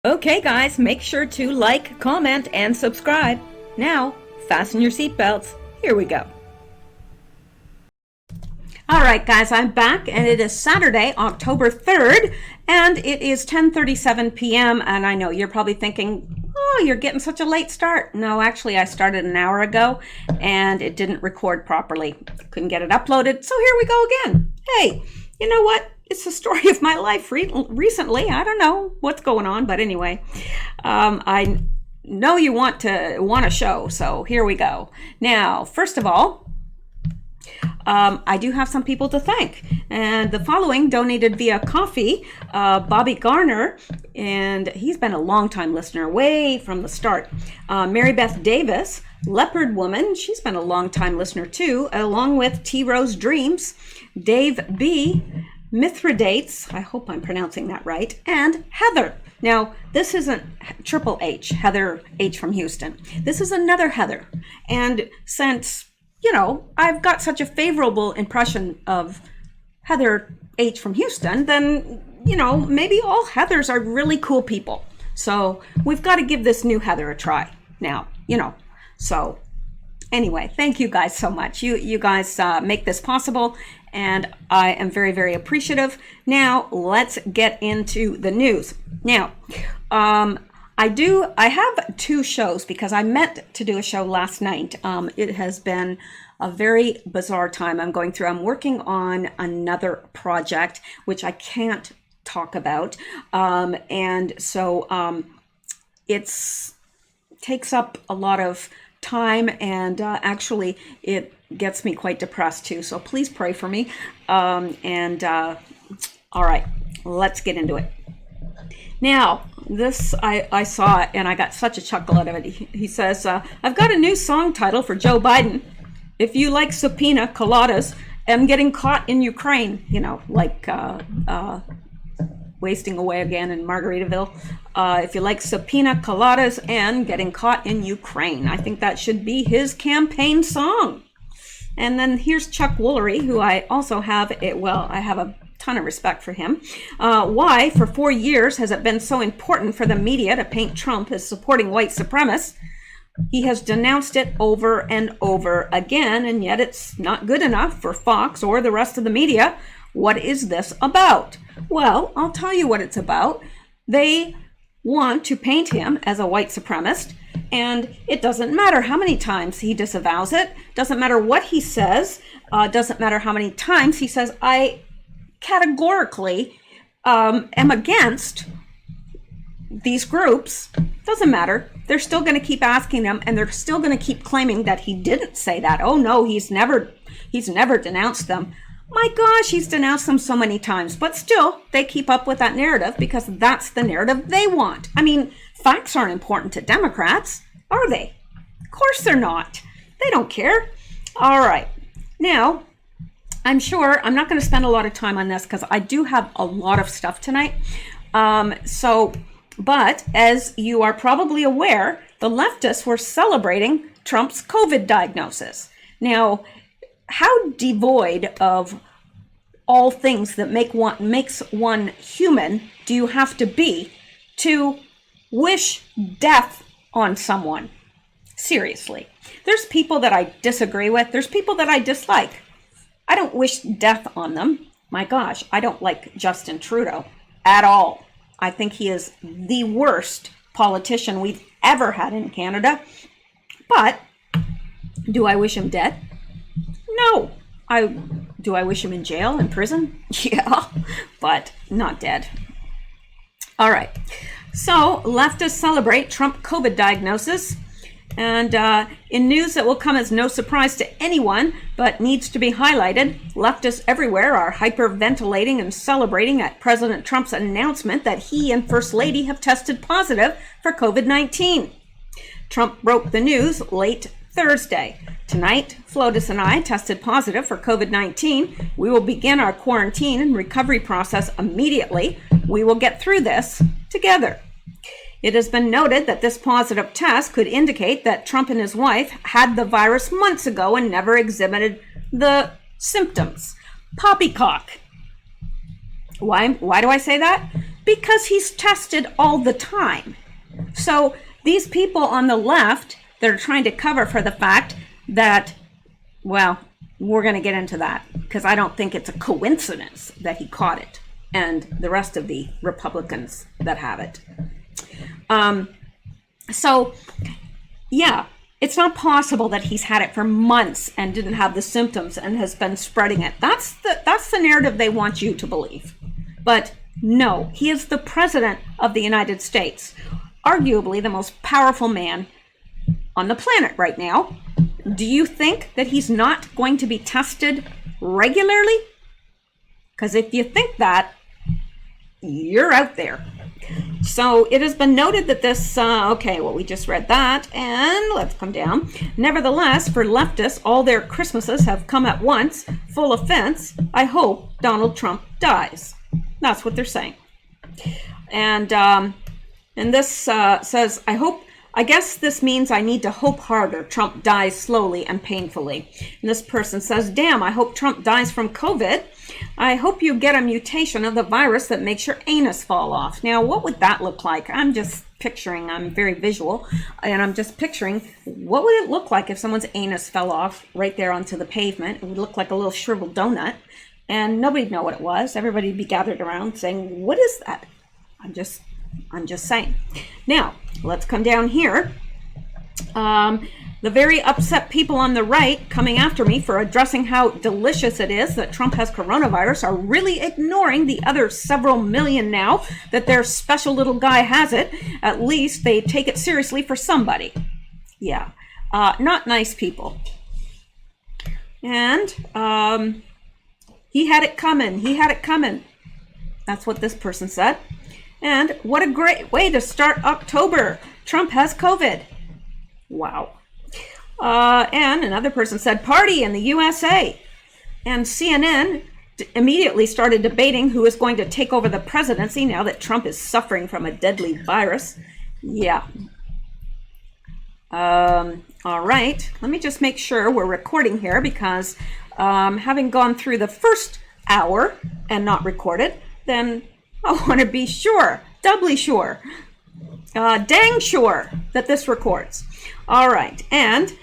Okay, guys, make sure to like, comment, and subscribe. Now, fasten your seatbelts. Here we go. All right, guys, I'm back, and it is Saturday, October 3rd, and it is 10:37 p.m., and I know you're probably thinking, oh, you're getting such a late start. No, actually, I started an hour ago, and it didn't record properly. Couldn't get it uploaded, so here we go again. Hey, you know what? It's the story of my life recently. I don't know what's going on, but anyway, I know you want a show, so here we go. Now, first of all, I do have some people to thank, and the following donated via coffee: Bobby Garner, and he's been a long-time listener way from the start. Mary Beth Davis, Leopard Woman, she's been a long-time listener too, along with T Rose Dreams, Dave B, Mithridates, I hope I'm pronouncing that right, and Heather. Now, this isn't Triple H, Heather H from Houston. This is another Heather. And since, you know, I've got such a favorable impression of Heather H from Houston, then, you know, maybe all Heathers are really cool people. So we've got to give this new Heather a try now, you know. So anyway, thank you guys so much. You guys make this possible, and I am very, very appreciative. Now, let's get into the news. Now, I have two shows because I meant to do a show last night. It has been a very bizarre time I'm going through. I'm working on another project, which I can't talk about. And so it takes up a lot of time, and actually it gets me quite depressed too, so please pray for me. All right, let's get into it. Now, this I saw, and I got such a chuckle out of it. He says, I've got a new song title for Joe Biden. If you like subpoena coladas and getting caught in Ukraine, you know, like wasting away again in Margaritaville. If you like subpoena coladas and getting caught in Ukraine, I think that should be his campaign song. And then here's Chuck Woolery, who I also have, I have a ton of respect for him. Why, for 4 years, has it been so important for the media to paint Trump as supporting white supremacists? He has denounced it over and over again, and yet it's not good enough for Fox or the rest of the media. What is this about? Well, I'll tell you what it's about. They want to paint him as a white supremacist, and it doesn't matter how many times he disavows it, doesn't matter what he says, doesn't matter how many times he says, I categorically am against these groups. Doesn't matter. They're still going to keep asking him, and they're still going to keep claiming that he didn't say that. Oh no, he's never denounced them. My gosh, he's denounced them so many times, but still, they keep up with that narrative because that's the narrative they want. I mean, facts aren't important to Democrats, are they? Of course they're not. They don't care. All right. Now, I'm sure I'm not going to spend a lot of time on this because I do have a lot of stuff tonight. But as you are probably aware, the leftists were celebrating Trump's COVID diagnosis. Now, how devoid of all things that makes one human do you have to be to wish death on someone? Seriously. There's people that I disagree with. There's people that I dislike. I don't wish death on them. My gosh, I don't like Justin Trudeau at all. I think he is the worst politician we've ever had in Canada. But do I wish him dead? No. Do I wish him in jail, in prison? Yeah, but not dead. All right. So leftists celebrate Trump COVID diagnosis. And in news that will come as no surprise to anyone, but needs to be highlighted, leftists everywhere are hyperventilating and celebrating at President Trump's announcement that he and First Lady have tested positive for COVID-19. Trump broke the news late Thursday. Tonight, Flotus and I tested positive for COVID-19. We will begin our quarantine and recovery process immediately. We will get through this together. It has been noted that this positive test could indicate that Trump and his wife had the virus months ago and never exhibited the symptoms. Poppycock. Why do I say that? Because he's tested all the time. So these people on the left, they're trying to cover for the fact that, well, we're going to get into that because I don't think it's a coincidence that he caught it and the rest of the Republicans that have it. So, yeah, it's not possible that he's had it for months and didn't have the symptoms and has been spreading it. That's the narrative they want you to believe. But no, he is the president of the United States, arguably the most powerful man on the planet right now. Do you think that he's not going to be tested regularly? Because if you think that, you're out there. So it has been noted that this, we just read that, and let's come down. Nevertheless, for leftists, all their Christmases have come at once. Full offense. I hope Donald Trump dies. That's what they're saying. And this says, I guess this means I need to hope harder Trump dies slowly and painfully. And this person says, damn, I hope Trump dies from COVID. I hope you get a mutation of the virus that makes your anus fall off. Now, what would that look like? I'm just picturing, I'm very visual, and I'm just picturing, what would it look like if someone's anus fell off right there onto the pavement? It would look like a little shriveled donut, and nobody'd know what it was. Everybody'd be gathered around saying, what is that? I'm just saying. Now, let's come down here. The very upset people on the right coming after me for addressing how delicious it is that Trump has coronavirus are really ignoring the other several million now that their special little guy has it. At least they take it seriously for somebody. Yeah, not nice people. And he had it coming. He had it coming. That's what this person said. And what a great way to start October. Trump has COVID. Wow. And another person said, party in the USA. And CNN immediately started debating who is going to take over the presidency now that Trump is suffering from a deadly virus. Yeah. All right. Let me just make sure we're recording here because having gone through the first hour and not recorded, then I want to be sure, doubly sure, dang sure that this records. All right, and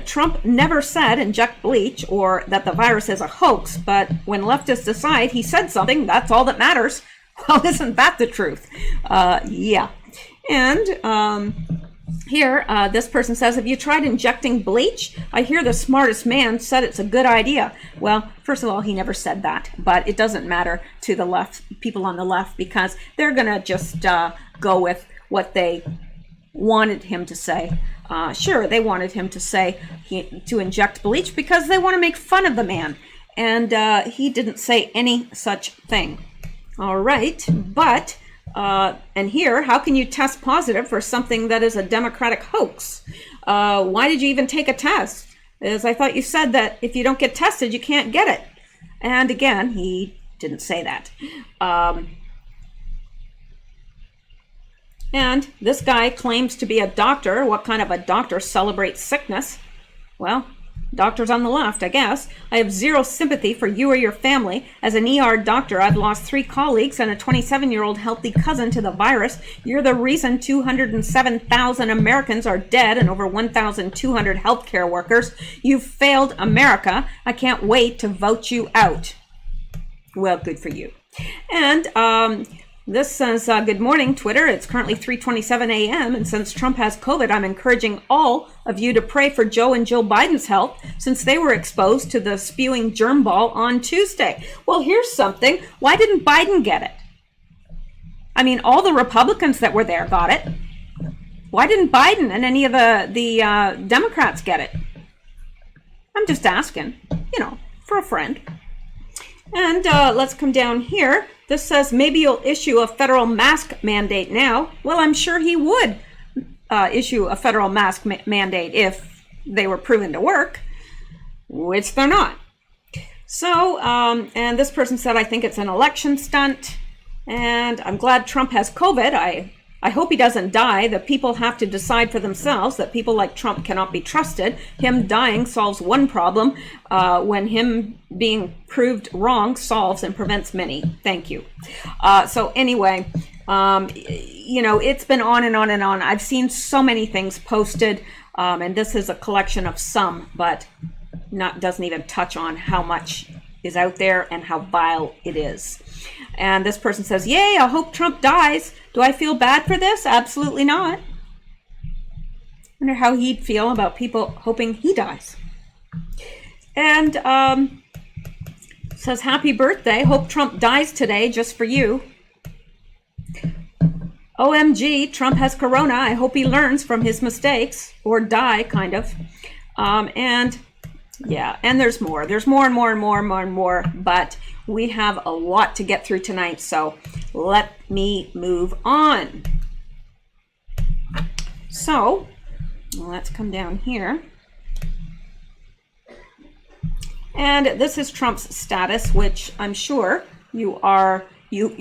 Trump never said inject bleach or that the virus is a hoax, but when leftists decide he said something, that's all that matters. Well, isn't that the truth? Yeah. And here, this person says, have you tried injecting bleach? I hear the smartest man said it's a good idea. Well, first of all, he never said that, but it doesn't matter to the left, people on the left, because they're going to just go with what they wanted him to say. Sure, they wanted him to say to inject bleach because they want to make fun of the man. And he didn't say any such thing. All right, but... and here, how can you test positive for something that is a Democratic hoax? Why did you even take a test? As I thought you said that if you don't get tested, you can't get it. And again, he didn't say that. And this guy claims to be a doctor. What kind of a doctor celebrates sickness? Well, doctors on the left, I guess. I have zero sympathy for you or your family. As an ER doctor, I've lost 3 colleagues and a 27-year-old healthy cousin to the virus. You're the reason 207,000 Americans are dead and over 1,200 healthcare workers. You've failed America. I can't wait to vote you out. Well, good for you. And this says, good morning, Twitter. It's currently 3:27 a.m. And since Trump has COVID, I'm encouraging all of you to pray for Joe and Jill Biden's health since they were exposed to the spewing germ ball on Tuesday. Well, here's something. Why didn't Biden get it? I mean, all the Republicans that were there got it. Why didn't Biden and any of the Democrats get it? I'm just asking, for a friend. And let's come down here. This says maybe you'll issue a federal mask mandate now. Well, I'm sure he would issue a federal mask mandate if they were proven to work, which they're not. So, and this person said, I think it's an election stunt, and I'm glad Trump has COVID. I I hope he doesn't die. The people have to decide for themselves that people like Trump cannot be trusted. Him dying solves one problem, when him being proved wrong solves and prevents many. Thank you. So anyway, you know, it's been on and on and on. I've seen so many things posted, and this is a collection of some, but doesn't even touch on how much is out there and how vile it is. And this person says, yay, I hope Trump dies. Do I feel bad for this? Absolutely not. Wonder how he'd feel about people hoping he dies. And says, happy birthday. Hope Trump dies today just for you. OMG, Trump has corona. I hope he learns from his mistakes, or die, kind of. And yeah, and there's more. There's more and more and more and more and more, but we have a lot to get through tonight, so let me move on. So let's come down here. And this is Trump's status, which I'm sure you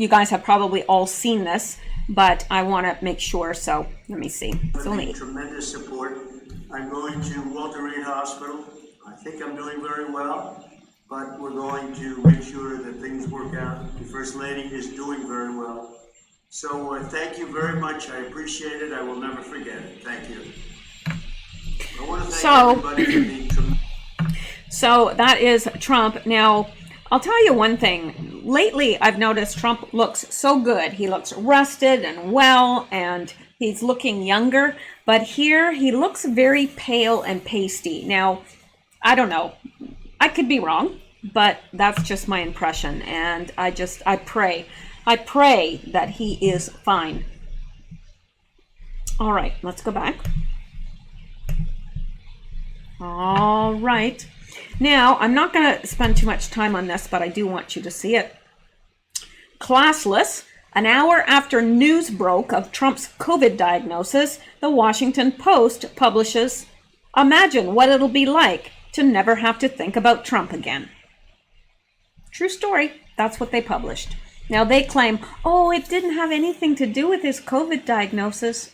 guys have probably all seen this, but I want to make sure, so let me see. It's only tremendous support. I'm going to Walter Reed Hospital. I think I'm doing very well, but we're going to make sure that things work out. The First Lady is doing very well. So thank you very much. I appreciate it. I will never forget it. Thank you. I want to thank everybody for being tremendous. So that is Trump. Now, I'll tell you one thing. Lately, I've noticed Trump looks so good. He looks rested and well, and he's looking younger. But here, he looks very pale and pasty. Now, I don't know. I could be wrong, but that's just my impression. And I pray that he is fine. All right, let's go back. All right. Now, I'm not going to spend too much time on this, but I do want you to see it. Classless. An hour after news broke of Trump's COVID diagnosis, the Washington Post publishes, imagine what it'll be like to never have to think about Trump again. True story. That's what they published. Now they claim, oh, it didn't have anything to do with his COVID diagnosis.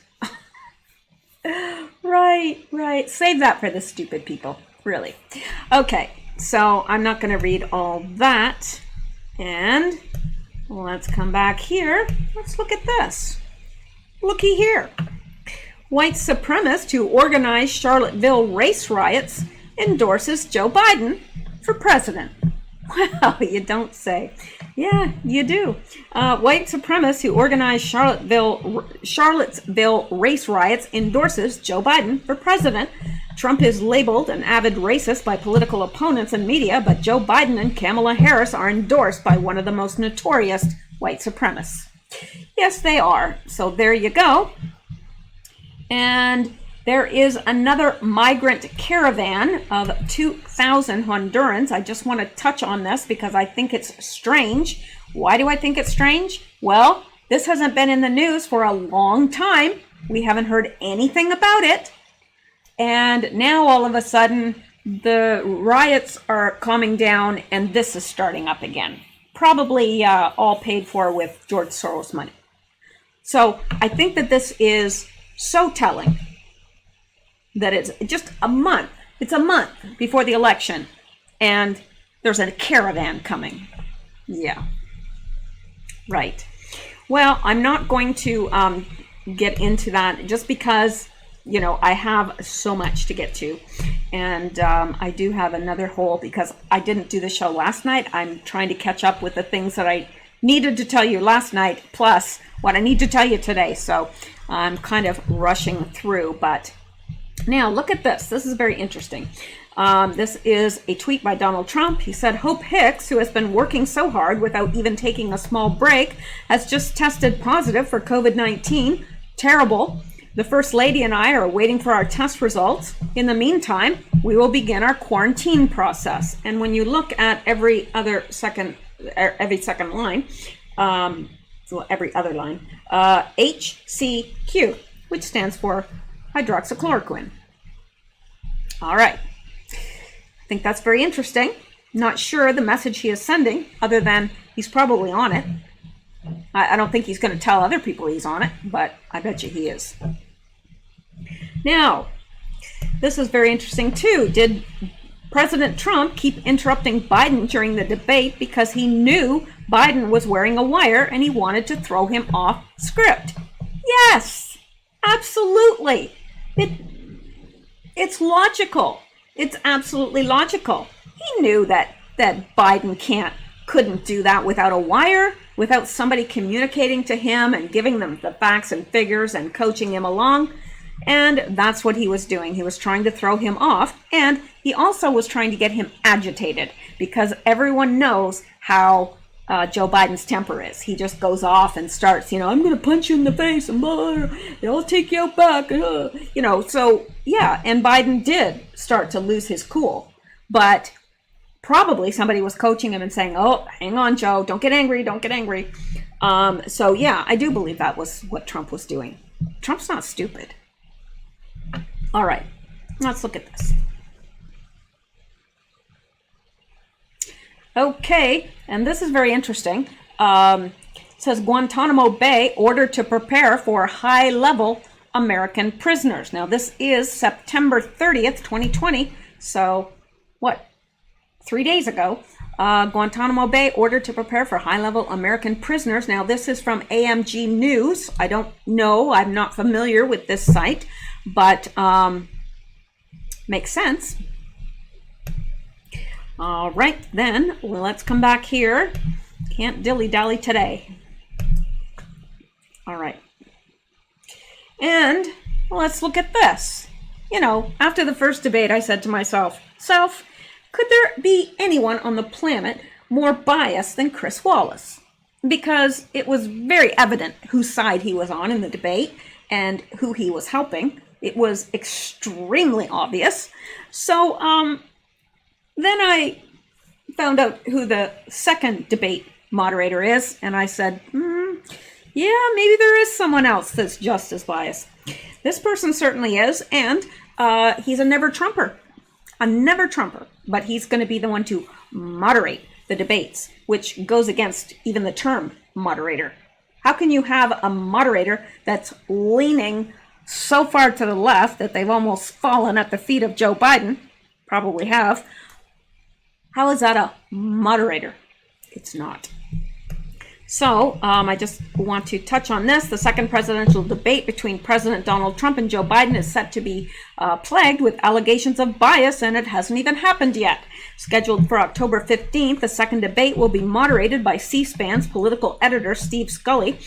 Right. Save that for the stupid people. Really. Okay, so I'm not going to read all that. And let's come back here. Let's look at this. Looky here. White supremacist who organized Charlottesville race riots endorses Joe Biden for president. Well, you don't say. Yeah, you do. White supremacist who organized Charlottesville race riots endorses Joe Biden for president. Trump is labeled an avid racist by political opponents and media, but Joe Biden and Kamala Harris are endorsed by one of the most notorious white supremacists. Yes, they are. So there you go. And there is another migrant caravan of 2,000 Hondurans. I just want to touch on this because I think it's strange. Why do I think it's strange? Well, this hasn't been in the news for a long time. We haven't heard anything about it. And now all of a sudden, the riots are calming down and this is starting up again. Probably all paid for with George Soros money. So I think that this is so telling that it's just a month. It's a month before the election and there's a caravan coming. Yeah. Right. Well, I'm not going to get into that just because, you know, I have so much to get to. And I do have another hole because I didn't do the show last night. I'm trying to catch up with the things that I needed to tell you last night, plus what I need to tell you today. So I'm kind of rushing through. But now look at this. This is very interesting. This is a tweet by Donald Trump. He said, Hope Hicks, who has been working so hard without even taking a small break, has just tested positive for COVID-19. Terrible. The First Lady and I are waiting for our test results. In the meantime, we will begin our quarantine process. And when you look at every second line, every other line, HCQ, which stands for hydroxychloroquine. All right. I think that's very interesting. Not sure the message he is sending, other than he's probably on it. I don't think he's going to tell other people he's on it, but I bet you he is. Now, this is very interesting too. Did President Trump keep interrupting Biden during the debate because he knew Biden was wearing a wire and he wanted to throw him off script? Yes, absolutely. It's logical. It's absolutely logical. He knew that Biden couldn't do that without a wire, without somebody communicating to him and giving them the facts and figures and coaching him along. And that's what he was doing. He was trying to throw him off, and he also was trying to get him agitated, because everyone knows how Joe Biden's temper is. He just goes off and starts, I'm going to punch you in the face, and I'll take you out back. So yeah, and Biden did start to lose his cool, but probably somebody was coaching him and saying, oh, hang on, Joe, don't get angry. So yeah, I do believe that was what Trump was doing. Trump's not stupid. All right, let's look at this. Okay, and this is very interesting. It says Guantanamo Bay ordered to prepare for high-level American prisoners. Now, this is September 30th, 2020. So, 3 days ago. Guantanamo Bay ordered to prepare for high-level American prisoners. Now, this is from AMG News. I don't know. I'm not familiar with this site, but makes sense. All right, then let's come back here. Can't dilly-dally today. All right. And let's look at this. After the first debate, I said to myself, could there be anyone on the planet more biased than Chris Wallace? Because it was very evident whose side he was on in the debate and who he was helping. It was extremely obvious. So then I found out who the second debate moderator is, and I said, yeah, maybe there is someone else that's just as biased. This person certainly is, and he's a never-Trumper. But he's going to be the one to moderate the debates, which goes against even the term moderator. How can you have a moderator that's leaning so far to the left that they've almost fallen at the feet of Joe Biden? Probably have. How is that a moderator? It's not. So I just want to touch on this. The second presidential debate between President Donald Trump and Joe Biden is set to be plagued with allegations of bias, and it hasn't even happened yet. Scheduled for October 15th, the second debate will be moderated by C-SPAN's political editor, Steve Scully.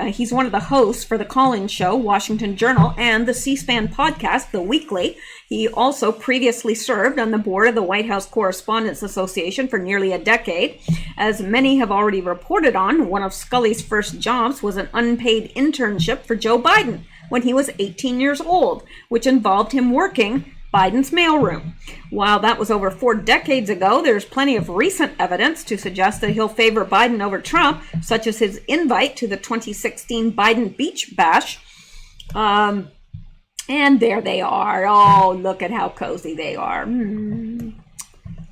He's one of the hosts for the call-in show, Washington Journal, and the C-SPAN podcast, The Weekly. He also previously served on the board of the White House Correspondents Association for nearly a decade. As many have already reported on, one of Scully's first jobs was an unpaid internship for Joe Biden when he was 18 years old, which involved him working Biden's mailroom. While that was over 4 decades ago, there's plenty of recent evidence to suggest that he'll favor Biden over Trump, such as his invite to the 2016 Biden Beach Bash. And there they are. Oh, look at how cozy they are.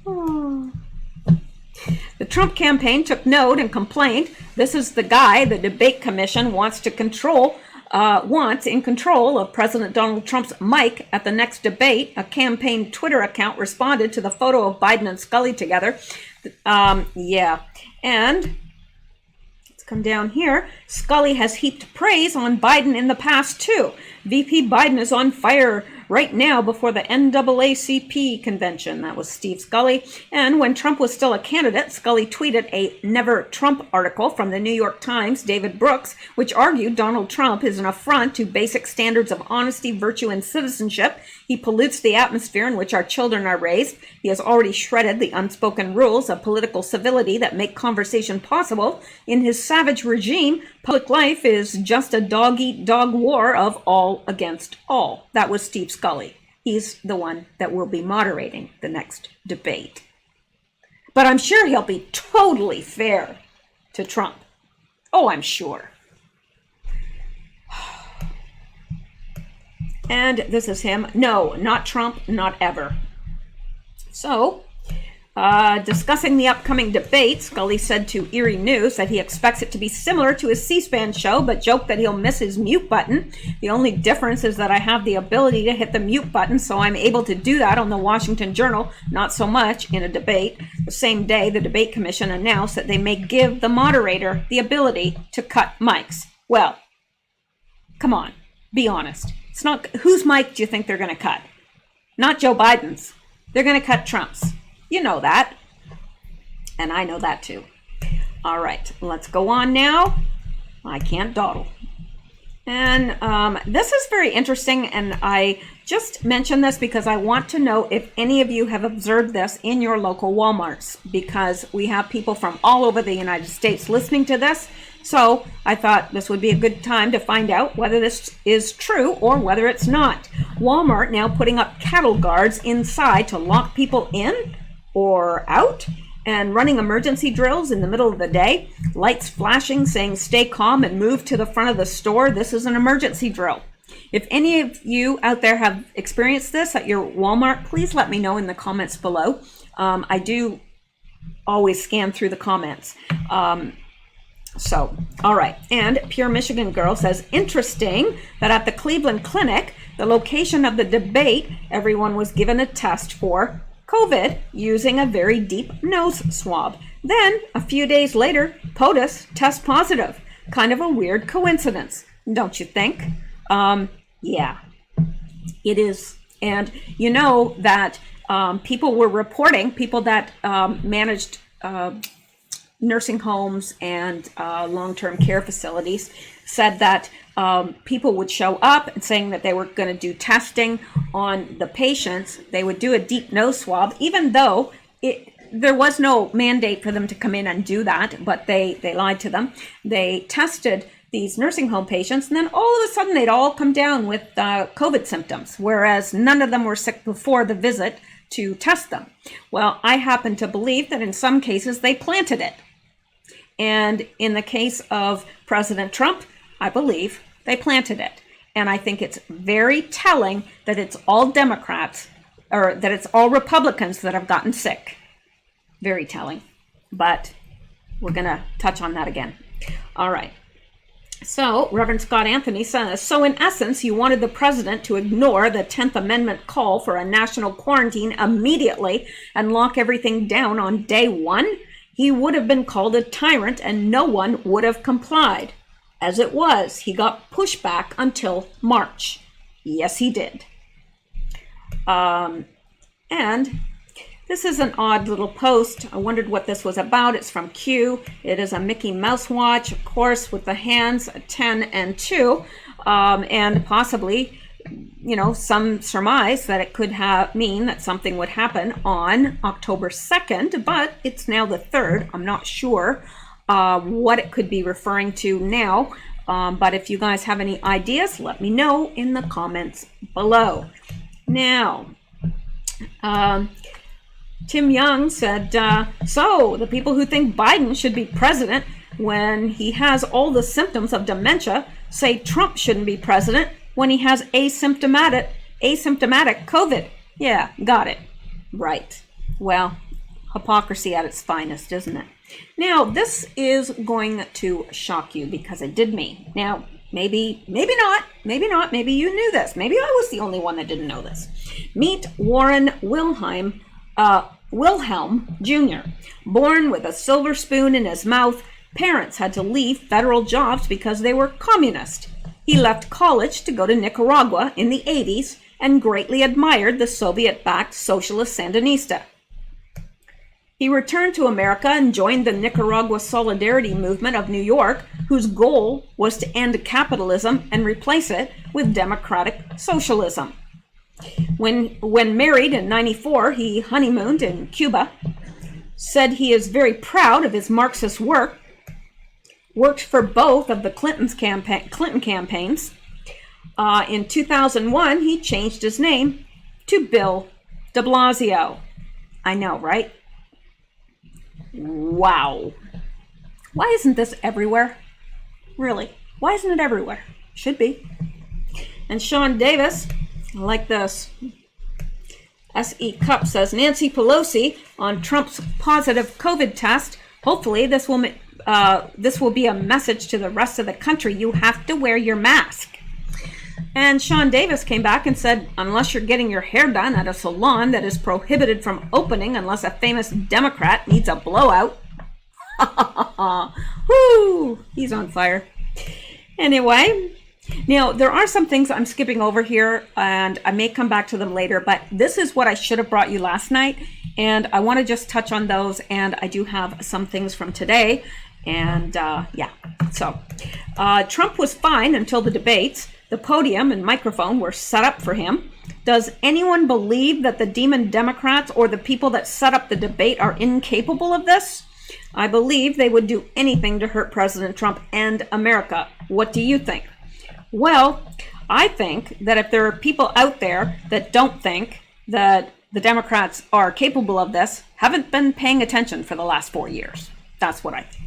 Oh. The Trump campaign took note and complained. This is the guy the debate commission wants in control of President Donald Trump's mic at the next debate. A campaign Twitter account responded to the photo of Biden and Scully together. Yeah. And let's come down here. Scully has heaped praise on Biden in the past, too. VP Biden is on fire right now before the NAACP convention. That was Steve Scully. And when Trump was still a candidate, Scully tweeted a Never Trump article from the New York Times' David Brooks, which argued Donald Trump is an affront to basic standards of honesty, virtue, and citizenship. He pollutes the atmosphere in which our children are raised. He has already shredded the unspoken rules of political civility that make conversation possible. In his savage regime, public life is just a dog-eat-dog war of all against all. That was Steve Scully. He's the one that will be moderating the next debate. But I'm sure he'll be totally fair to Trump. Oh, I'm sure. And this is him. No, not Trump, not ever. So, Discussing the upcoming debate, Scully said to Erie News that he expects it to be similar to his C-SPAN show, but joked that he'll miss his mute button. The only difference is that I have the ability to hit the mute button, so I'm able to do that on the Washington Journal, not so much in a debate. The same day, the debate commission announced that they may give the moderator the ability to cut mics. Well, come on, be honest. It's not whose mic do you think they're going to cut? Not Joe Biden's. They're going to cut Trump's. You know that. And I know that too. All right, let's go on now. I can't dawdle. And this is very interesting, and I just mention this because I want to know if any of you have observed this in your local Walmarts, because we have people from all over the United States listening to this. So I thought this would be a good time to find out whether this is true or whether it's not. Walmart now putting up cattle guards inside to lock people in or out, and running emergency drills in the middle of the day, lights flashing saying stay calm and move to the front of the store. This is an emergency drill. If any of you out there have experienced this at your Walmart, please let me know in the comments below. I do always scan through the comments. All right. And Pure Michigan Girl says, interesting that at the Cleveland Clinic, the location of the debate, everyone was given a test for COVID using a very deep nose swab. Then, a few days later, POTUS test positive. Kind of a weird coincidence, don't you think? Yeah, it is. And you know that people were reporting, people that managed nursing homes and long-term care facilities said that people would show up and saying that they were going to do testing on the patients. They would do a deep nose swab, even though there was no mandate for them to come in and do that, but they lied to them. They tested these nursing home patients, and then all of a sudden they'd all come down with COVID symptoms, whereas none of them were sick before the visit to test them. Well, I happen to believe that in some cases they planted it. And in the case of President Trump, I believe they planted it. And I think it's very telling that it's all Democrats, or that it's all Republicans that have gotten sick. Very telling. But we're going to touch on that again. All right. So Reverend Scott Anthony says, so in essence, you wanted the president to ignore the 10th Amendment call for a national quarantine immediately and lock everything down on day one? He would have been called a tyrant and no one would have complied. As it was, he got pushback until March. Yes, he did. And this is an odd little post. I wondered what this was about. It's from Q. It is a Mickey Mouse watch, of course, with the hands 10 and 2, and possibly, you know, some surmise that it could mean that something would happen on October 2nd, but it's now the 3rd. I'm not sure what it could be referring to now, but if you guys have any ideas, let me know in the comments below. Now, Tim Young said, so the people who think Biden should be president when he has all the symptoms of dementia say Trump shouldn't be president when he has asymptomatic COVID. Yeah, got it. Right. Well, hypocrisy at its finest, isn't it? Now, this is going to shock you because it did me. Now, maybe not, maybe you knew this. Maybe I was the only one that didn't know this. Meet Warren Wilhelm Jr. Born with a silver spoon in his mouth, parents had to leave federal jobs because they were communist. He left college to go to Nicaragua in the 80s and greatly admired the Soviet-backed socialist Sandinista. He returned to America and joined the Nicaragua Solidarity Movement of New York, whose goal was to end capitalism and replace it with democratic socialism. When married in '94, he honeymooned in Cuba, said he is very proud of his Marxist work, worked for both of the Clinton campaigns. In 2001, he changed his name to Bill de Blasio. I know, right? Wow. Why isn't this everywhere? Really? Why isn't it everywhere? Should be. And Sean Davis, I like this. S.E. Cup says Nancy Pelosi on Trump's positive COVID test. Hopefully this will be a message to the rest of the country. You have to wear your mask. And Sean Davis came back and said, unless you're getting your hair done at a salon that is prohibited from opening unless a famous Democrat needs a blowout. Woo! He's on fire. Anyway, now there are some things I'm skipping over here, and I may come back to them later, but this is what I should have brought you last night, and I want to just touch on those, and I do have some things from today, and yeah. So, Trump was fine until the debates. The podium and microphone were set up for him. Does anyone believe that the demon Democrats or the people that set up the debate are incapable of this? I believe they would do anything to hurt President Trump and America. What do you think? Well, I think that if there are people out there that don't think that the Democrats are capable of this, haven't been paying attention for the last 4 years. That's what I think.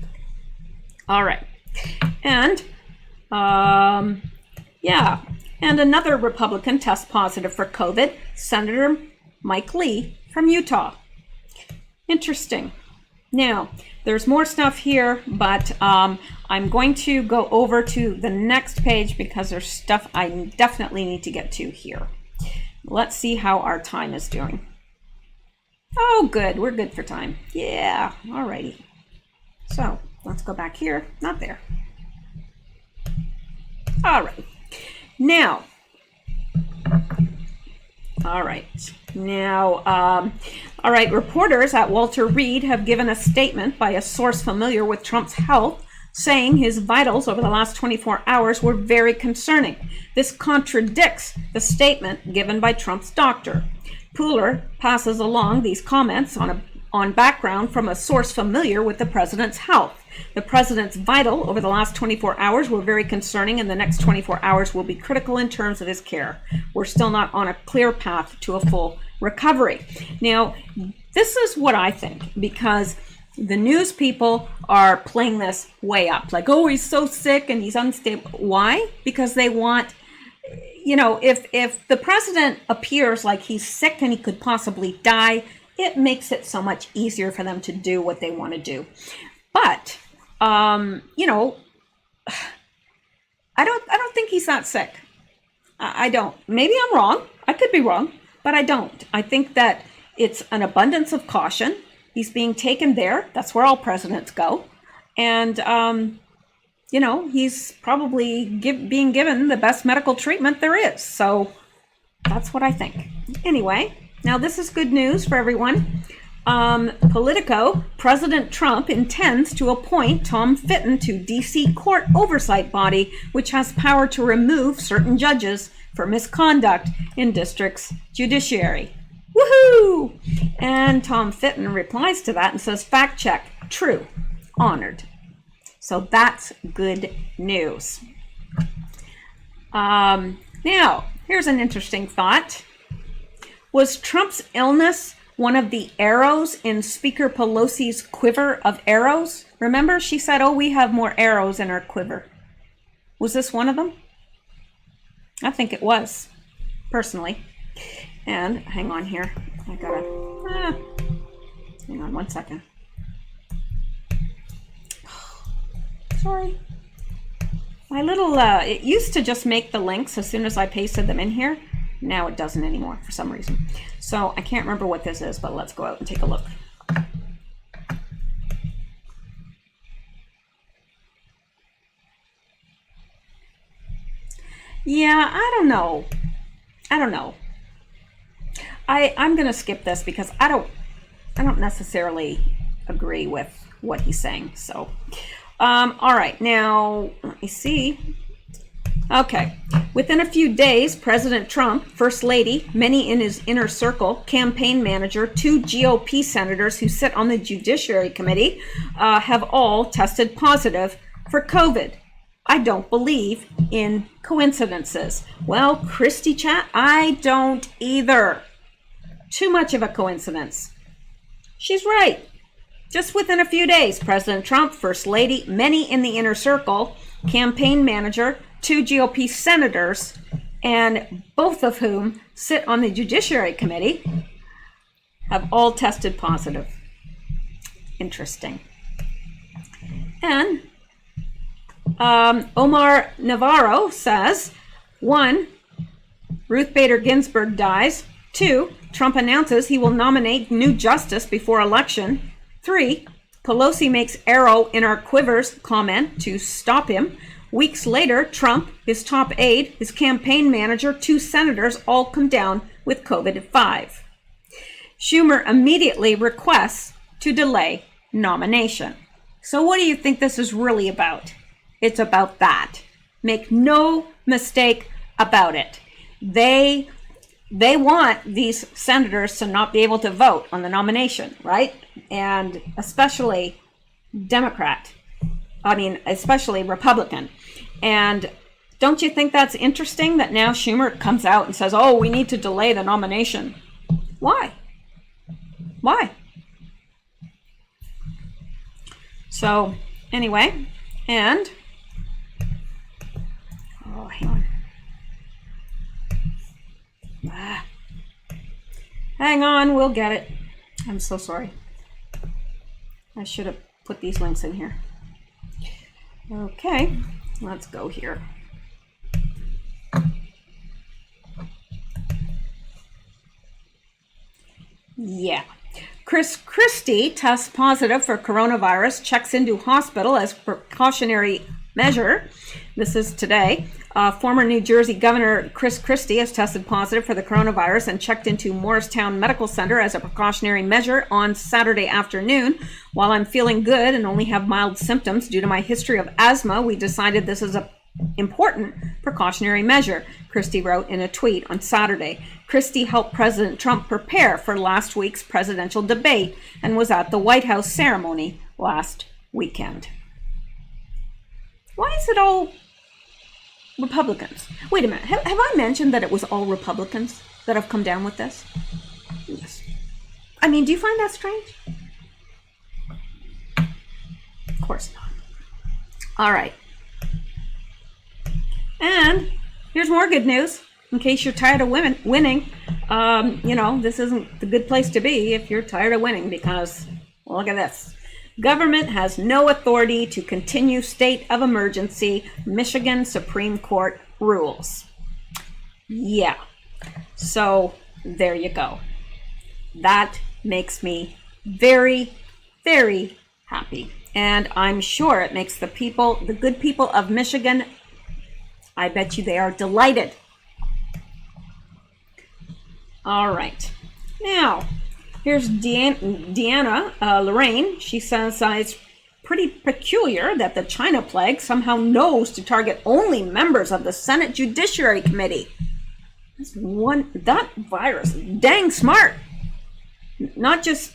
All right. And, yeah. And another Republican tests positive for COVID, Senator Mike Lee from Utah. Interesting. Now, there's more stuff here, but I'm going to go over to the next page because there's stuff I definitely need to get to here. Let's see how our time is doing. Oh, good. We're good for time. Yeah. All righty. So let's go back here. Not there. All right. Now, all right. Now, all right, reporters at Walter Reed have given a statement by a source familiar with Trump's health, saying his vitals over the last 24 hours were very concerning. This contradicts the statement given by Trump's doctor. Pooler passes along these comments on background from a source familiar with the president's health. The president's vital over the last 24 hours were very concerning, and the next 24 hours will be critical in terms of his care. We're still not on a clear path to a full recovery. Now, this is what I think, because the news people are playing this way up. Like, oh, he's so sick and he's unstable. Why? Because they want, you know, if the president appears like he's sick and he could possibly die, it makes it so much easier for them to do what they want to do. But, you know, I don't think he's that sick. I don't. Maybe I'm wrong. I could be wrong, but I don't. I think that it's an abundance of caution. He's being taken there. That's where all presidents go. And, you know, he's probably being given the best medical treatment there is. So that's what I think. Anyway, now this is good news for everyone. Politico, President Trump intends to appoint Tom Fitton to D.C. court oversight body, which has power to remove certain judges for misconduct in district's judiciary. Woohoo! And Tom Fitton replies to that and says, fact check, true, honored. So that's good news. Now, here's an interesting thought. Was Trump's illness one of the arrows in Speaker Pelosi's quiver of arrows? Remember, she said, oh, we have more arrows in our quiver. Was this one of them? I think it was, personally. And hang on here. I gotta, hang on one second. Sorry. My little, it used to just make the links as soon as I pasted them in here. Now it doesn't anymore for some reason. So I can't remember what this is, but let's go out and take a look. Yeah, I don't know. I'm going to skip this because I don't necessarily agree with what he's saying. So, all right, now let me see. Okay. Within a few days, President Trump, First Lady, many in his inner circle, campaign manager, 2 GOP senators who sit on the Judiciary Committee have all tested positive for COVID. I don't believe in coincidences. Well, Christy Chat, I don't either. Too much of a coincidence. She's right. Just within a few days, President Trump, First Lady, many in the inner circle, campaign manager, 2 GOP senators, and both of whom sit on the Judiciary Committee, have all tested positive. Interesting. And Omar Navarro says, 1, Ruth Bader Ginsburg dies. 2, Trump announces he will nominate new justice before election. 3, Pelosi makes arrow in our quivers comment to stop him. Weeks later, Trump, his top aide, his campaign manager, 2 senators all come down with COVID-5. Schumer immediately requests to delay nomination. So what do you think this is really about? It's about that. Make no mistake about it. They want these senators to not be able to vote on the nomination, right? And especially especially Republican. And don't you think that's interesting that now Schumer comes out and says, oh, we need to delay the nomination? Why? So anyway, and hang on. Hang on, we'll get it. I'm so sorry. I should have put these links in here. Okay, let's go here. Yeah. Chris Christie tests positive for coronavirus, checks into hospital as precautionary measure. This is today. Former New Jersey Governor Chris Christie has tested positive for the coronavirus and checked into Morristown Medical Center as a precautionary measure on Saturday afternoon. While I'm feeling good and only have mild symptoms due to my history of asthma, we decided this is an important precautionary measure, Christie wrote in a tweet on Saturday. Christie helped President Trump prepare for last week's presidential debate and was at the White House ceremony last weekend. Why is it all Republicans? Wait a minute. Have I mentioned that it was all Republicans that have come down with this? Yes. I mean, do you find that strange? Of course not. All right. And here's more good news. In case you're tired of winning, this isn't the good place to be if you're tired of winning, because look at this. Government has no authority to continue state of emergency, Michigan Supreme Court rules. Yeah. So there you go. That makes me very, very happy. And I'm sure it makes the good people of Michigan, I bet you they are delighted. All right. Now, here's Deanna Lorraine. She says it's pretty peculiar that the China plague somehow knows to target only members of the Senate Judiciary Committee. That virus is dang smart. Not just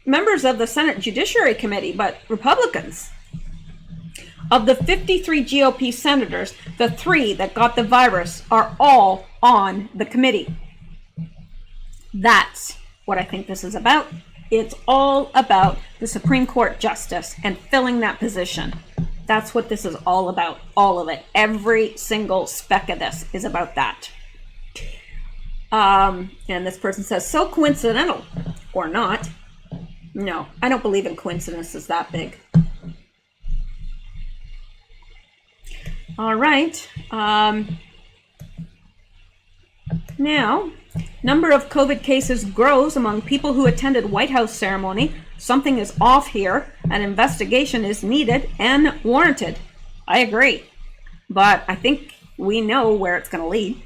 members of the Senate Judiciary Committee, but Republicans. Of the 53 GOP senators, the 3 that got the virus are all on the committee. That's what I think this is about. It's all about the Supreme Court justice and filling that position. That's what this is all about. All of it. Every single speck of this is about that. And this person says, so coincidental or not. No, I don't believe in coincidences that big. All right. Now, number of COVID cases grows among people who attended White House ceremony. Something is off here. An investigation is needed and warranted. I agree. But I think we know where it's going to lead.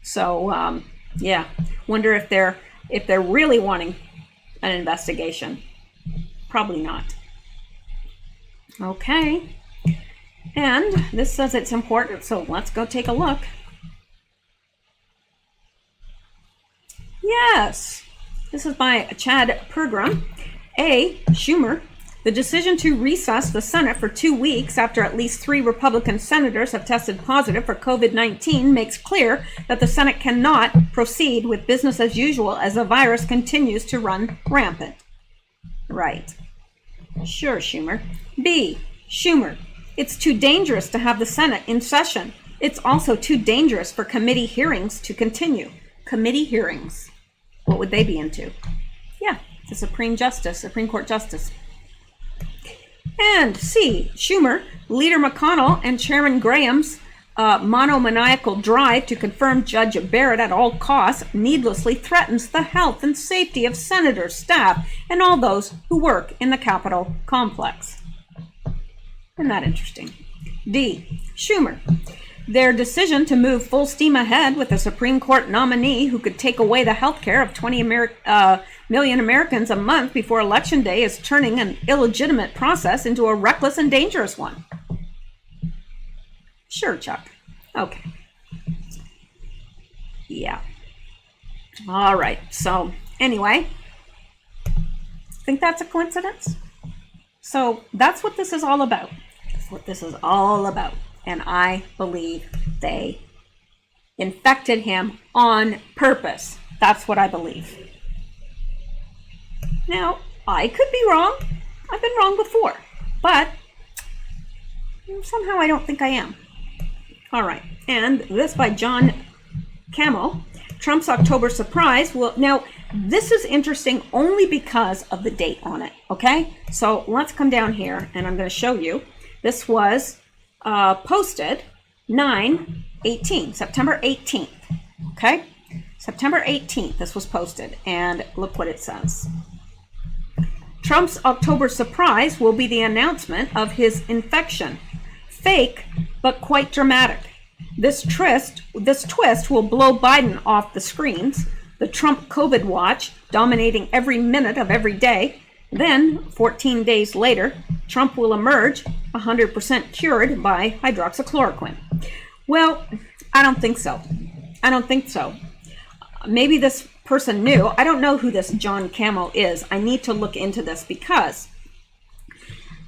So, yeah. Wonder if they're really wanting an investigation. Probably not. Okay. And this says it's important, so let's go take a look. Yes, this is by Chad Pergram. Schumer, the decision to recess the Senate for 2 weeks after at least 3 Republican senators have tested positive for COVID-19 makes clear that the Senate cannot proceed with business as usual as the virus continues to run rampant. Right. Sure, Schumer. Schumer, it's too dangerous to have the Senate in session. It's also too dangerous for committee hearings to continue. committee hearings. What would they be into? Yeah, the Supreme Court Justice. And C, Schumer, Leader McConnell, and Chairman Graham's monomaniacal drive to confirm Judge Barrett at all costs needlessly threatens the health and safety of senators, staff, and all those who work in the Capitol complex. Isn't that interesting? D, Schumer. Their decision to move full steam ahead with a Supreme Court nominee who could take away the health care of 20 million Americans a month before Election Day is turning an illegitimate process into a reckless and dangerous one. Sure, Chuck. Okay. Yeah. All right. So, anyway, think that's a coincidence? So, that's what this is all about. That's what this is all about. And I believe they infected him on purpose. That's what I believe. Now, I could be wrong. I've been wrong before. But somehow I don't think I am. All right. And this by John Camo. Trump's October surprise. Well, now, this is interesting only because of the date on it. Okay? So let's come down here and I'm going to show you. This was posted 9/18, September 18th. Okay? September 18th, this was posted. And look what it says. Trump's October surprise will be the announcement of his infection. Fake, but quite dramatic. This twist will blow Biden off the screens. The Trump COVID watch dominating every minute of every day. Then, 14 days later, Trump will emerge 100% cured by hydroxychloroquine. Well, I don't think so. I don't think so. Maybe this person knew. I don't know who this John Camo is. I need to look into this because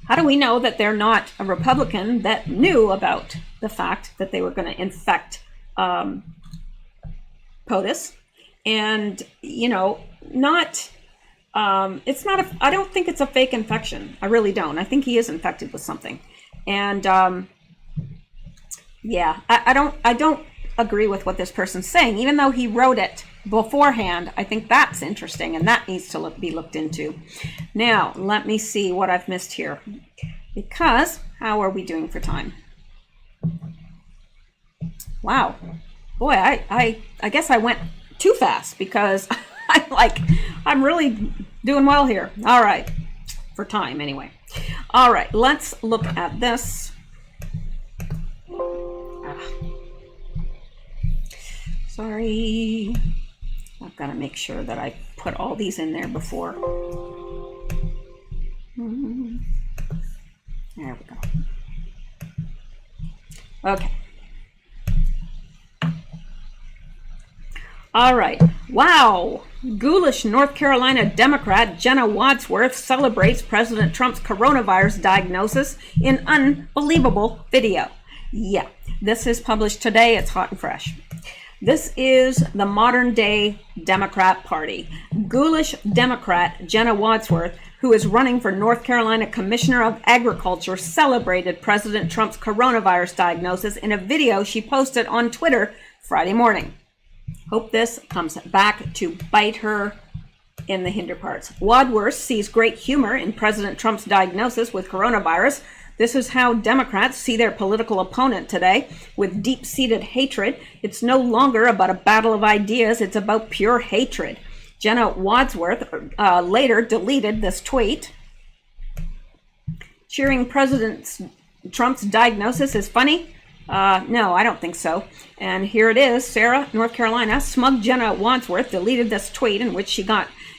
how do we know that they're not a Republican that knew about the fact that they were going to infect POTUS? And, you know, not... it's not I don't think it's a fake infection. I really don't. I think he is infected with something. And yeah, I don't agree with what this person's saying, even though he wrote it beforehand. I think that's interesting and that needs to be looked into. Now, let me see what I've missed here. Because how are we doing for time? Wow. Boy, I guess I went too fast because I'm really doing well here. All right. For time, anyway. All right. Let's look at this. Sorry. I've got to make sure that I put all these in there before. There we go. Okay. All right. Wow. Ghoulish North Carolina Democrat Jenna Wadsworth celebrates President Trump's coronavirus diagnosis in unbelievable video. Yeah, this is published today. It's hot and fresh. This is the modern day Democrat Party. Ghoulish Democrat Jenna Wadsworth, who is running for North Carolina Commissioner of Agriculture, celebrated President Trump's coronavirus diagnosis in a video she posted on Twitter Friday morning. Hope this comes back to bite her in the hinder parts. Wadsworth sees great humor in President Trump's diagnosis with coronavirus. This is how Democrats see their political opponent today, with deep-seated hatred. It's no longer about a battle of ideas, it's about pure hatred. Jenna Wadsworth later deleted this tweet. Cheering President Trump's diagnosis is funny? No, I don't think so. And here it is. Sarah, North Carolina, smug Jenna Wadsworth deleted this tweet in which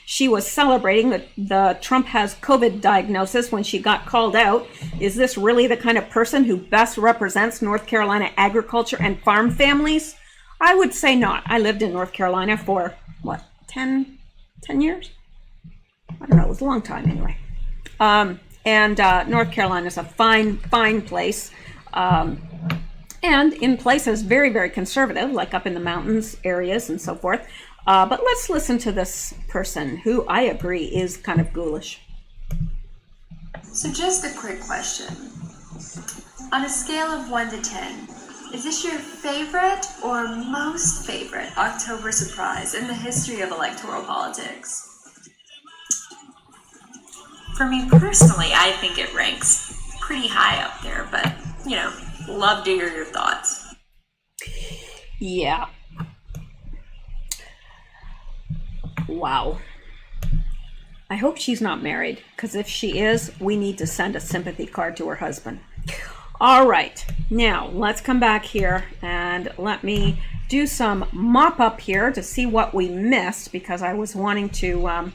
she was celebrating the Trump has COVID diagnosis when she got called out. Is this really the kind of person who best represents North Carolina agriculture and farm families? I would say not. I lived in North Carolina for, 10 years? I don't know. It was a long time anyway. North Carolina is a fine place. And in places very, very conservative, like up in the mountains areas and so forth. But let's listen to this person who I agree is kind of ghoulish. So just a quick question. On a scale of 1 to 10, Is this your favorite or most favorite October surprise in the history of electoral politics? For me personally, I think it ranks pretty high up there, but, love to hear your thoughts. Yeah. Wow. I hope she's not married, because if she is, we need to send a sympathy card to her husband. All right, now let's come back here and let me do some mop up here to see what we missed, because I was wanting to,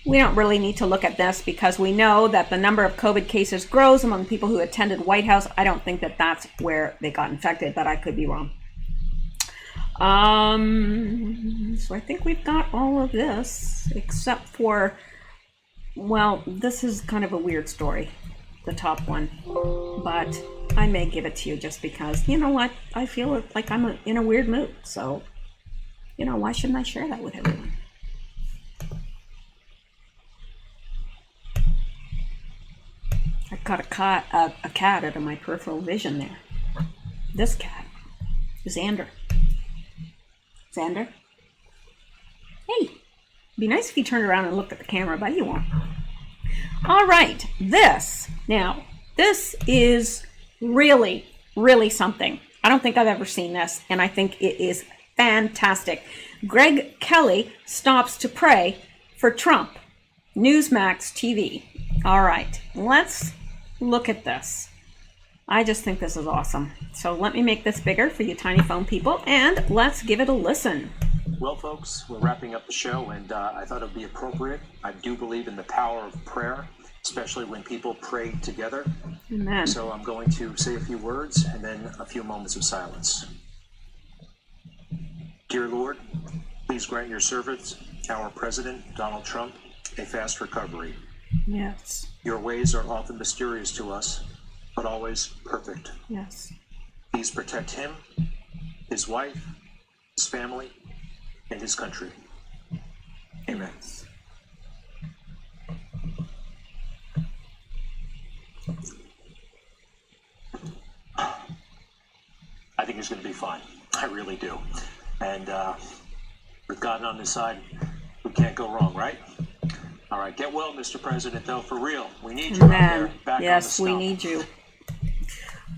we don't really need to look at this because we know that the number of COVID cases grows among people who attended White House. I don't think that that's where they got infected, but I could be wrong. So I think we've got all of this except for, well, this is kind of a weird story, the top one, but I may give it to you just because, you know what, I feel like I'm in a weird mood, so, why shouldn't I share that with everyone? I caught a cat out of my peripheral vision there. This cat is Xander. Xander? Hey, it'd be nice if you turned around and looked at the camera, but you won't. All right, this is really, really something. I don't think I've ever seen this, and I think it is fantastic. Greg Kelly stops to pray for Trump. Newsmax TV. All right, let's look at this. I just think this is awesome. So let me make this bigger for you tiny phone people, and let's give it a listen. Well, folks, we're wrapping up the show, and I thought it would be appropriate. I do believe in the power of prayer, especially when people pray together. Amen. So I'm going to say a few words and then a few moments of silence. Dear Lord, please grant your servant, our President, Donald Trump, a fast recovery. Yes. Your ways are often mysterious to us, but always perfect. Yes. Please protect him, his wife, his family, and his country. Amen. Yes. I think he's going to be fine. I really do. And with God on his side, we can't go wrong, right? All right, get well, Mr. President, though, for real. We need you out there back on the stump. We need you.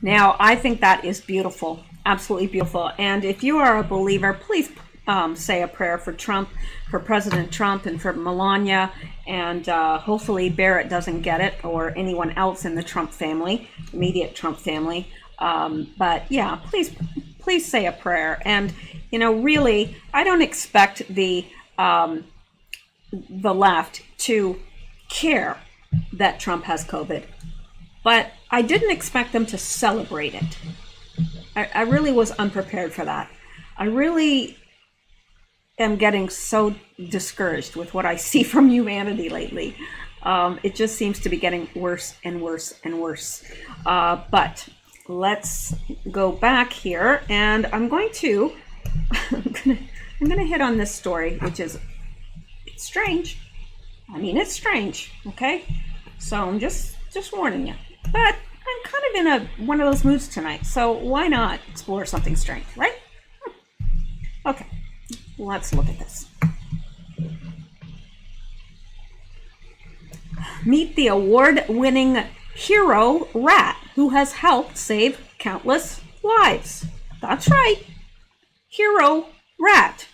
Now, I think that is beautiful, absolutely beautiful. And if you are a believer, please say a prayer for Trump, for President Trump, and for Melania, and hopefully Barrett doesn't get it, or anyone else in the Trump family, immediate Trump family. But yeah, please say a prayer. And really, I don't expect the left to care that Trump has COVID, but I didn't expect them to celebrate it. I really was unprepared for that. I really am getting so discouraged with what I see from humanity lately. It just seems to be getting worse and worse and worse. But let's go back here, and I'm going to hit on this story, which is strange. I mean, it's strange, okay? So I'm just warning you. But I'm kind of in one of those moods tonight, so why not explore something strange, right? Okay, let's look at this. Meet the award-winning hero rat who has helped save countless lives. That's right, hero rat.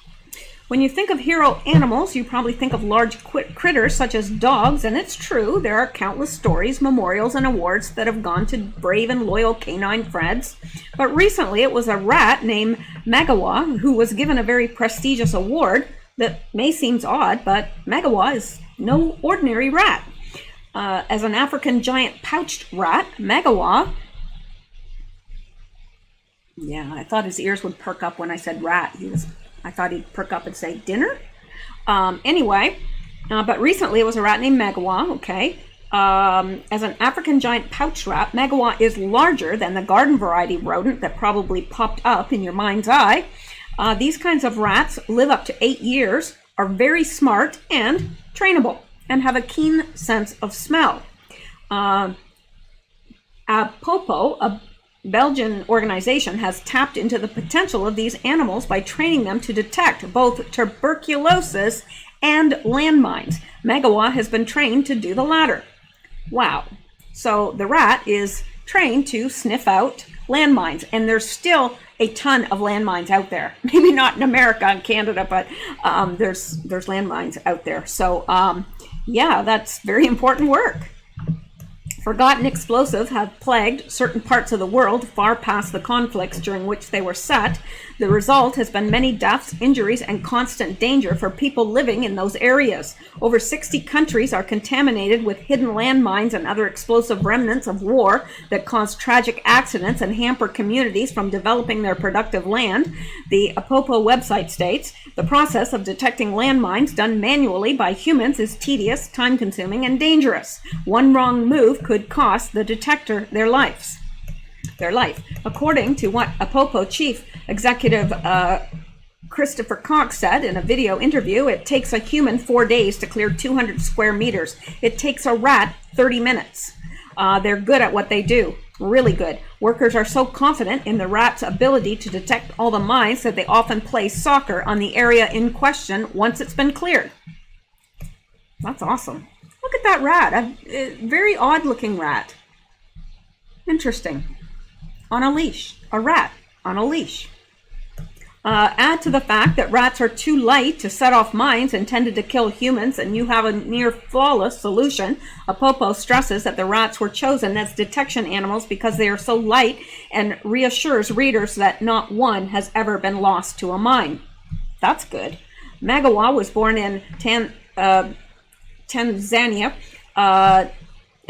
When you think of hero animals, you probably think of large critters such as dogs, and it's true, there are countless stories, memorials, and awards that have gone to brave and loyal canine friends. But recently, it was a rat named Magawa who was given a very prestigious award that may seem odd, but Magawa is no ordinary rat. As an African giant pouched rat, Magawa, yeah, I thought his ears would perk up when I said rat. I thought he'd perk up and say dinner. But recently it was a rat named Magawa, okay. As an African giant pouched rat, Magawa is larger than the garden variety rodent that probably popped up in your mind's eye. These kinds of rats live up to 8 years, are very smart and trainable, and have a keen sense of smell. Popo, Belgian organization has tapped into the potential of these animals by training them to detect both tuberculosis and landmines. Magawa has been trained to do the latter. Wow. So the rat is trained to sniff out landmines, and there's still a ton of landmines out there. Maybe not in America and Canada, but there's landmines out there. So yeah, that's very important work. Forgotten explosives have plagued certain parts of the world far past the conflicts during which they were set. The result has been many deaths, injuries, and constant danger for people living in those areas. Over 60 countries are contaminated with hidden landmines and other explosive remnants of war that cause tragic accidents and hamper communities from developing their productive land. The Apopo website states, the process of detecting landmines done manually by humans is tedious, time-consuming, and dangerous. One wrong move could cost the detector their life. According to what Apopo chief executive Christopher Cox said in a video interview, it takes a human 4 days to clear 200 square meters. It takes a rat 30 minutes. They're good at what they do. Really good. Workers are so confident in the rat's ability to detect all the mines that they often play soccer on the area in question once it's been cleared. That's awesome. Look at that rat. A very odd looking rat. Interesting. On a leash. A rat on a leash. Add to the fact that rats are too light to set off mines intended to kill humans, and you have a near flawless solution. Apopo stresses that the rats were chosen as detection animals because they are so light, and reassures readers that not one has ever been lost to a mine. That's good. Magawa was born in Tanzania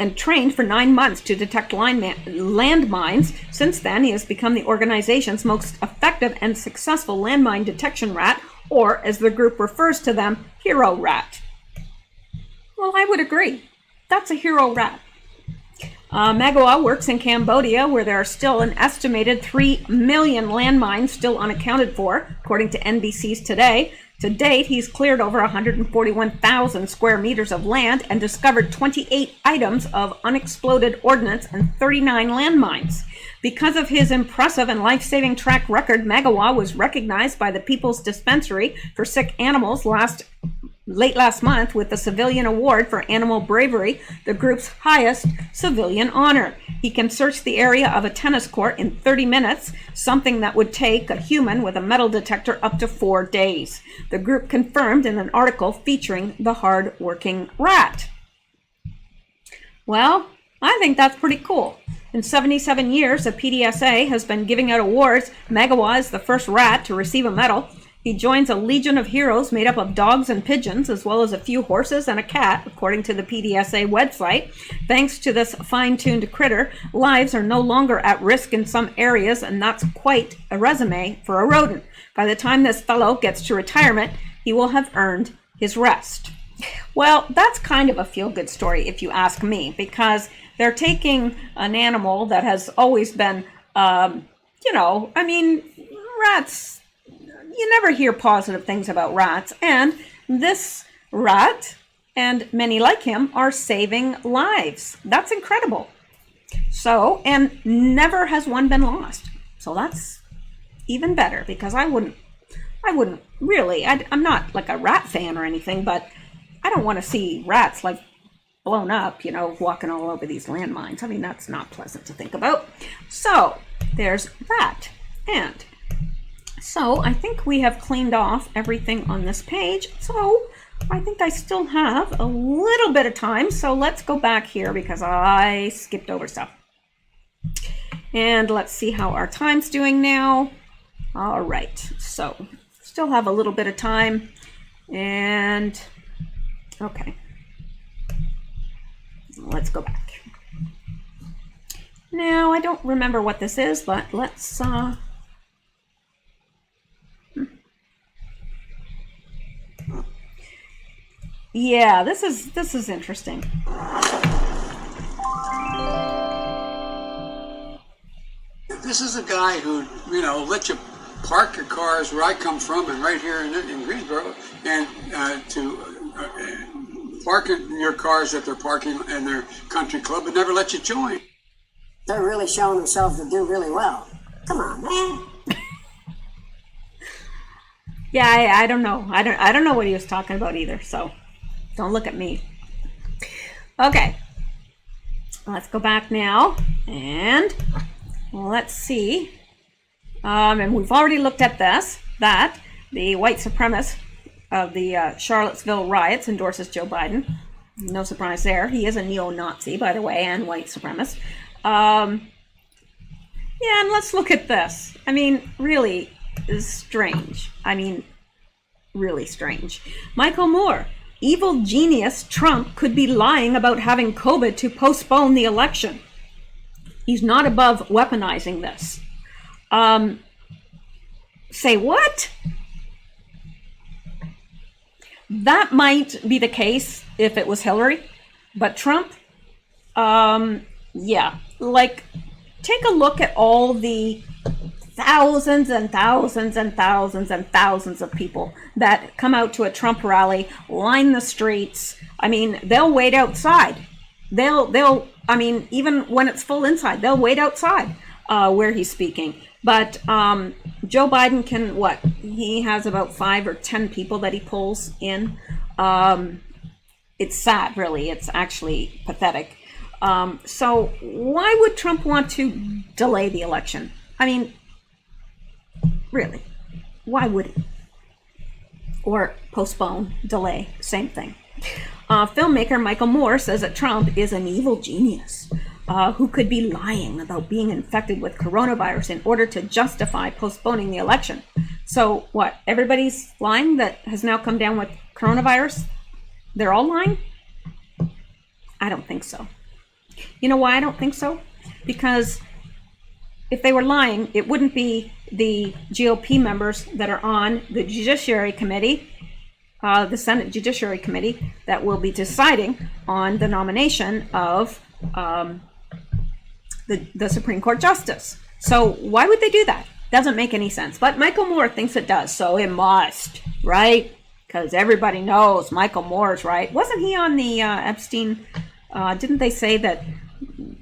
and trained for 9 months to detect landmines. Since then, he has become the organization's most effective and successful landmine detection rat, or as the group refers to them, hero rat. Well, I would agree. That's a hero rat. Magawa works in Cambodia, where there are still an estimated 3 million landmines still unaccounted for, according to NBC's Today. To date, he's cleared over 141,000 square meters of land and discovered 28 items of unexploded ordnance and 39 landmines. Because of his impressive and life-saving track record, Magawa was recognized by the People's Dispensary for Sick Animals late last month with the Civilian Award for Animal Bravery, the group's highest civilian honor. He can search the area of a tennis court in 30 minutes, something that would take a human with a metal detector up to 4 days. The group confirmed in an article featuring the hard-working rat. Well, I think that's pretty cool. In 77 years, the PDSA has been giving out awards. Magawa is the first rat to receive a medal. He joins a legion of heroes made up of dogs and pigeons, as well as a few horses and a cat, according to the PDSA website. Thanks to this fine-tuned critter, lives are no longer at risk in some areas, and that's quite a resume for a rodent. By the time this fellow gets to retirement, he will have earned his rest. Well, that's kind of a feel-good story, if you ask me, because they're taking an animal that has always been, rats... You never hear positive things about rats, and this rat and many like him are saving lives. That's incredible. So, and never has one been lost. So that's even better, because I wouldn't really, I'm not like a rat fan or anything, but I don't want to see rats like blown up, walking all over these landmines. I mean, that's not pleasant to think about. So there's that. And so I think we have cleaned off everything on this page. So I think I still have a little bit of time. So let's go back here because I skipped over stuff. And let's see how our time's doing now. All right. So still have a little bit of time. And okay. Let's go back. Now I don't remember what this is, but let's yeah, this is interesting. This is a guy who, let you park your cars where I come from and right here in Greensboro, and to park your cars at their parking and their country club, but never let you join. they're really showing themselves to do really well. Come on, man. Yeah, I don't know. I don't know what he was talking about either. So don't look at me. Okay, let's go back now and let's see. And we've already looked at this. That the white supremacist of the Charlottesville riots endorses Joe Biden. No surprise there. He is a neo-Nazi, by the way, and white supremacist. Yeah, and let's look at this. I mean, really strange. I mean, really strange. Michael Moore, evil genius Trump could be lying about having COVID to postpone the election. He's not above weaponizing this. Say what? That might be the case if it was Hillary, but Trump, yeah, like, take a look at all the thousands and thousands and thousands and thousands of people that come out to a Trump rally, line the streets. I mean, they'll wait outside. I mean, even when it's full inside, they'll wait outside where he's speaking. But Joe Biden can, what? He has about 5 or 10 people that he pulls in. It's sad, really. It's actually pathetic. So why would Trump want to delay the election? I mean, really, why would he? Or postpone, delay, same thing. Filmmaker Michael Moore says that Trump is an evil genius who could be lying about being infected with coronavirus in order to justify postponing the election. So what, everybody's lying that has now come down with coronavirus? They're all lying? I don't think so. You know why I don't think so? Because if they were lying, it wouldn't be the GOP members that are on the Judiciary Committee, the Senate Judiciary Committee, that will be deciding on the nomination of the Supreme Court Justice. So why would they do that? Doesn't make any sense. But Michael Moore thinks it does, so it must, right? Because everybody knows Michael Moore's right. Wasn't he on the Epstein? Didn't they say that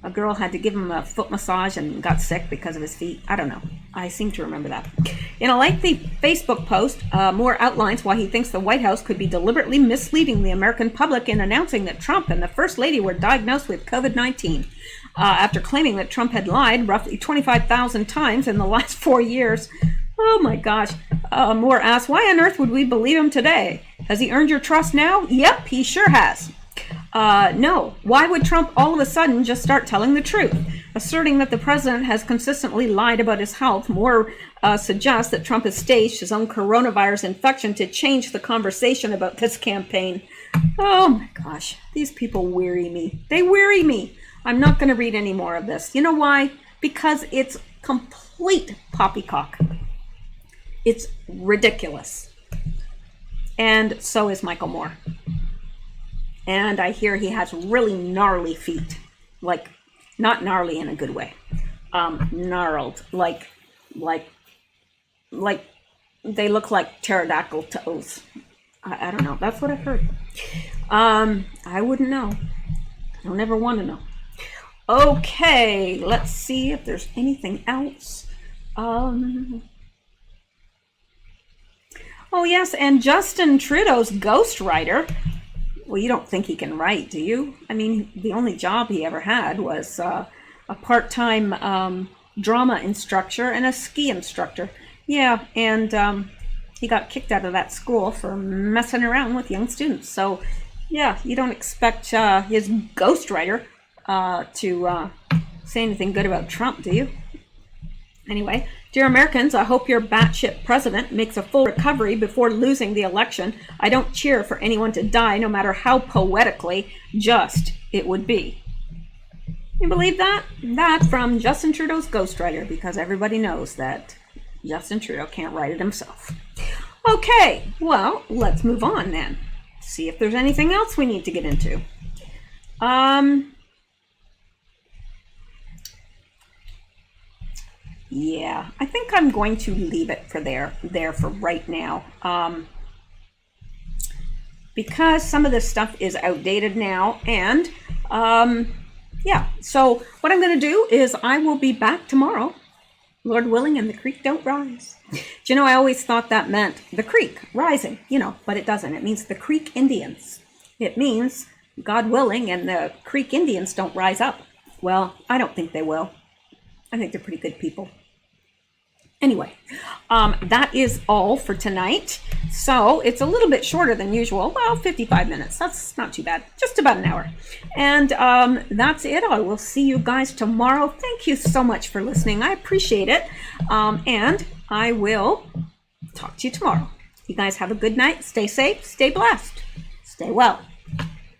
a girl had to give him a foot massage and got sick because of his feet? I don't know. I seem to remember that. In a lengthy Facebook post, Moore outlines why he thinks the White House could be deliberately misleading the American public in announcing that Trump and the First Lady were diagnosed with COVID-19. After claiming that Trump had lied roughly 25,000 times in the last 4 years. Oh my gosh. Moore asks, why on earth would we believe him today? Has he earned your trust now? Yep, he sure has. No. Why would Trump all of a sudden just start telling the truth? Asserting that the president has consistently lied about his health more suggests that Trump has staged his own coronavirus infection to change the conversation about this campaign. Oh my gosh. These people weary me. They weary me. I'm not going to read any more of this. You know why? Because it's complete poppycock. It's ridiculous. And so is Michael Moore. And I hear he has really gnarly feet. Like, not gnarly in a good way. Gnarled. Like they look like pterodactyl toes. I don't know. That's what I've heard. I wouldn't know. I don't ever want to know. Okay, let's see if there's anything else. Oh yes, and Justin Trudeau's ghostwriter. Well, you don't think he can write, do you? I mean, the only job he ever had was a part-time drama instructor and a ski instructor. Yeah, and he got kicked out of that school for messing around with young students. So, yeah, you don't expect his ghostwriter to say anything good about Trump, do you? Anyway, dear Americans, I hope your batshit president makes a full recovery before losing the election. I don't cheer for anyone to die, no matter how poetically just it would be. You believe that? That from Justin Trudeau's ghostwriter, because everybody knows that Justin Trudeau can't write it himself. Okay, well, let's move on then. See if there's anything else we need to get into. Yeah, I think I'm going to leave it for there for right now. Because some of this stuff is outdated now, and yeah, so what I'm going to do is I will be back tomorrow, Lord willing, and the creek don't rise. Do you know, I always thought that meant the creek rising, you know, but it doesn't. It means the Creek Indians. It means, God willing, and the Creek Indians don't rise up. Well, I don't think they will. I think they're pretty good people. Anyway, that is all for tonight. So it's a little bit shorter than usual. Well, 55 minutes. That's not too bad. Just about an hour. And that's it. I will see you guys tomorrow. Thank you so much for listening. I appreciate it. And I will talk to you tomorrow. You guys have a good night. Stay safe. Stay blessed. Stay well.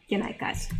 Good night, guys.